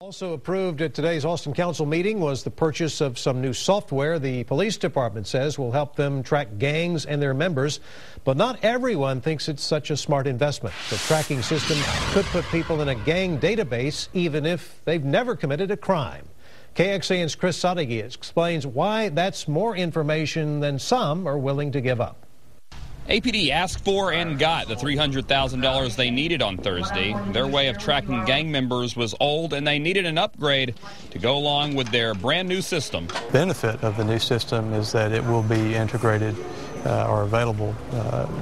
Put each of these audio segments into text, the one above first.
Also approved at today's Austin Council meeting was the purchase of some new software the police department says will help them track gangs and their members. But not everyone thinks it's such a smart investment. The tracking system could put people in a gang database even if they've never committed a crime. KXAN's Chris Sadeghi explains why that's more information than some are willing to give up. APD asked for and got the $300,000 they needed on Thursday. Their way of tracking gang members was old, and they needed an upgrade to go along with their brand new system. The benefit of the new system is that it will be integrated or available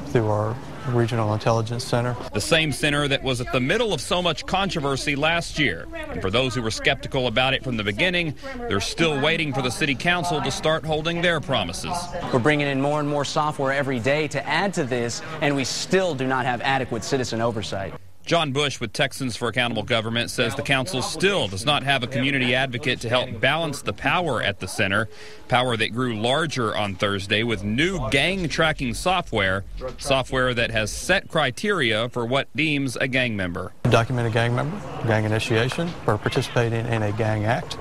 through our Regional Intelligence Center. The same center that was at the middle of so much controversy last year. And for those who were skeptical about it from the beginning, they're still waiting for the City Council to start holding their promises. We're bringing in more and more software every day to add to this, and we still do not have adequate citizen oversight. John Bush with Texans for Accountable Government says the council still does not have a community advocate to help balance the power at the center, power that grew larger on Thursday with new gang tracking software that has set criteria for what deems a gang member. Document a gang member, gang initiation, or participating in a gang act.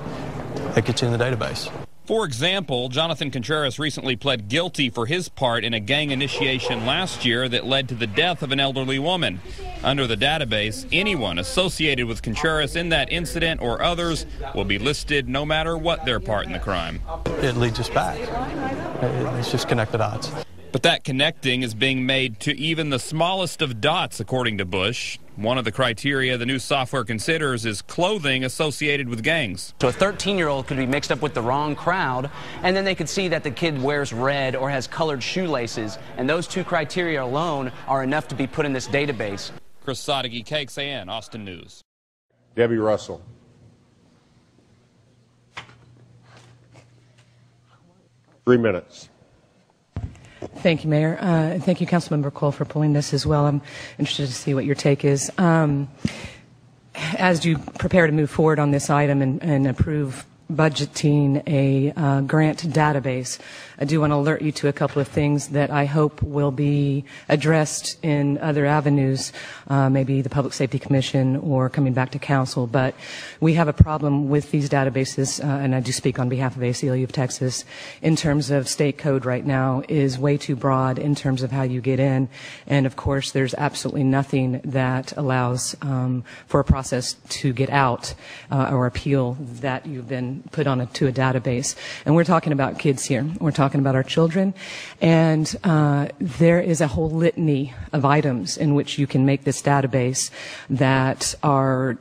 That gets you in the database. For example, Jonathan Contreras recently pled guilty for his part in a gang initiation last year that led to the death of an elderly woman. Under the database, anyone associated with Contreras in that incident or others will be listed no matter what their part in the crime. It leads us back. It's just connect the dots. But that connecting is being made to even the smallest of dots, according to Bush. One of the criteria the new software considers is clothing associated with gangs. So a 13-year-old could be mixed up with the wrong crowd, and then they could see that the kid wears red or has colored shoelaces, and those two criteria alone are enough to be put in this database. Chris Sadeghi, KXAN, Austin News. Debbie Russell. Three minutes. Thank you, Mayor. Thank you, Councilmember Cole, for pulling this as well. I'm interested to see what your take is. As you prepare to move forward on this item and approve budgeting a grant database, I do want to alert you to a couple of things that I hope will be addressed in other avenues, maybe the Public Safety Commission or coming back to Council. But we have a problem with these databases, and I do speak on behalf of ACLU of Texas, in terms of state code right now is way too broad in terms of how you get in. And of course, there's absolutely nothing that allows for a process to get out or appeal that you've been put on to a database. And we're talking about kids here. We're talking about our children. And there is a whole litany of items in which you can make this database that are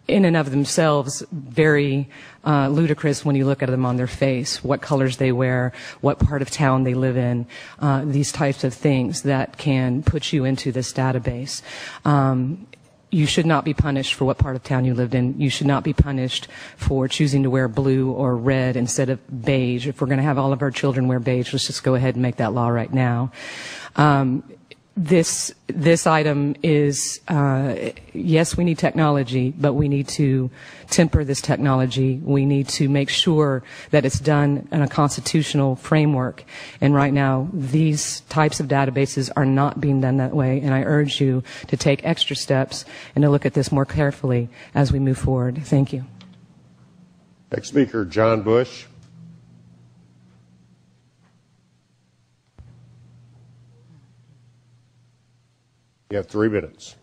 in and of themselves very ludicrous when you look at them on their face, what colors they wear, what part of town they live in, these types of things that can put you into this database. You should not be punished for what part of town you lived in. You should not be punished for choosing to wear blue or red instead of beige. If we're going to have all of our children wear beige, let's just go ahead and make that law right now. This item is, yes, we need technology, but we need to temper this technology. We need to make sure that it's done in a constitutional framework. And right now, these types of databases are not being done that way. And I urge you to take extra steps and to look at this more carefully as we move forward. Thank you. Next speaker, John Bush. You have 3 minutes.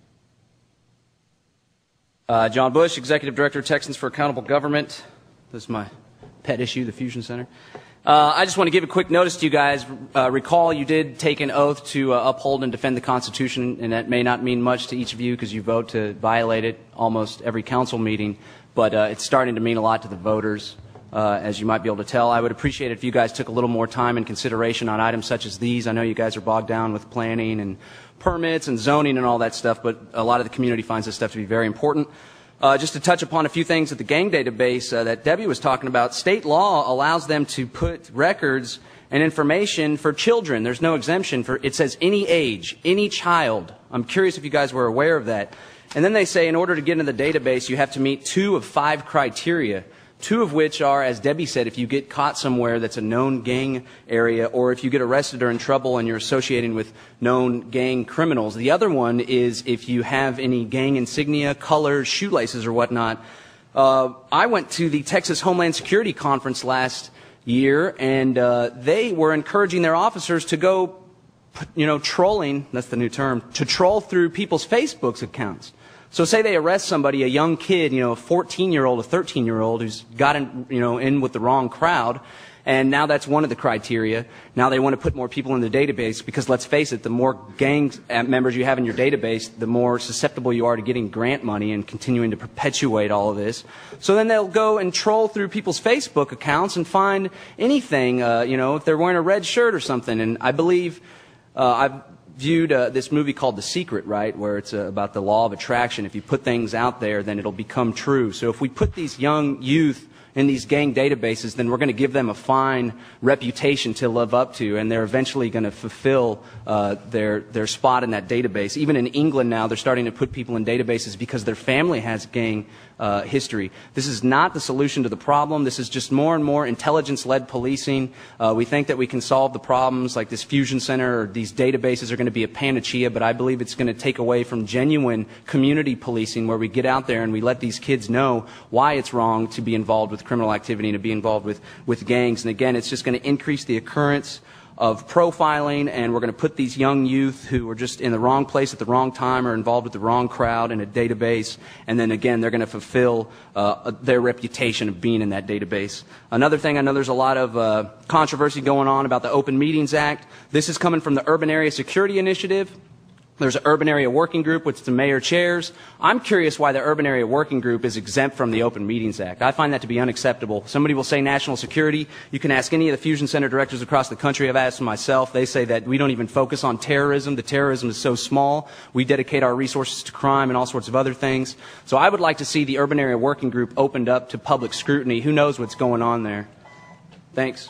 John Bush, Executive Director, Texans for Accountable Government. This is my pet issue, the Fusion Center. I just want to give a quick notice to you guys. Recall you did take an oath to uphold and defend the Constitution, and that may not mean much to each of you because you vote to violate it almost every council meeting, but it's starting to mean a lot to the voters, as you might be able to tell. I would appreciate it if you guys took a little more time and consideration on items such as these. I know you guys are bogged down with planning and permits and zoning and all that stuff, but a lot of the community finds this stuff to be very important. Just to touch upon a few things at the gang database that Debbie was talking about, state law allows them to put records and information for children. There's no exemption for, it says any age, any child. I'm curious if you guys were aware of that. And then they say in order to get into the database, you have to meet 2 of 5 criteria. 2 of which are, as Debbie said, if you get caught somewhere that's a known gang area, or if you get arrested or in trouble and you're associating with known gang criminals. The other one is if you have any gang insignia, colors, shoelaces, or whatnot. I went to the Texas Homeland Security Conference last year, and they were encouraging their officers to go, trolling, that's the new term, to troll through people's Facebook accounts. So say they arrest somebody, a young kid, a 14-year-old, a 13-year-old who's gotten, in with the wrong crowd, and now that's one of the criteria. Now they want to put more people in the database because, let's face it, the more gang members you have in your database, the more susceptible you are to getting grant money and continuing to perpetuate all of this. So then they'll go and troll through people's Facebook accounts and find anything, if they're wearing a red shirt or something. And I believe I've viewed this movie called The Secret, right, where it's about the law of attraction. If you put things out there, then it'll become true. So if we put these young youth in these gang databases, then we're going to give them a fine reputation to live up to, and they're eventually going to fulfill their spot in that database. Even in England now, they're starting to put people in databases because their family has gang history. This is not the solution to the problem. This is just more and more intelligence-led policing. We think that we can solve the problems like this fusion center or these databases are going to be a panacea, but I believe it's going to take away from genuine community policing where we get out there and we let these kids know why it's wrong to be involved with criminal activity and to be involved with gangs. And again, it's just going to increase the occurrence of profiling, and we're going to put these young youth who are just in the wrong place at the wrong time or involved with the wrong crowd in a database, and then again they're going to fulfill their reputation of being in that database. Another thing, I know there's a lot of controversy going on about the Open Meetings Act. This is coming from the Urban Area Security Initiative. There's an Urban Area Working Group, which the mayor chairs. I'm curious why the Urban Area Working Group is exempt from the Open Meetings Act. I find that to be unacceptable. Somebody will say national security. You can ask any of the fusion center directors across the country. I've asked myself. They say that we don't even focus on terrorism. The terrorism is so small. We dedicate our resources to crime and all sorts of other things. So I would like to see the Urban Area Working Group opened up to public scrutiny. Who knows what's going on there? Thanks.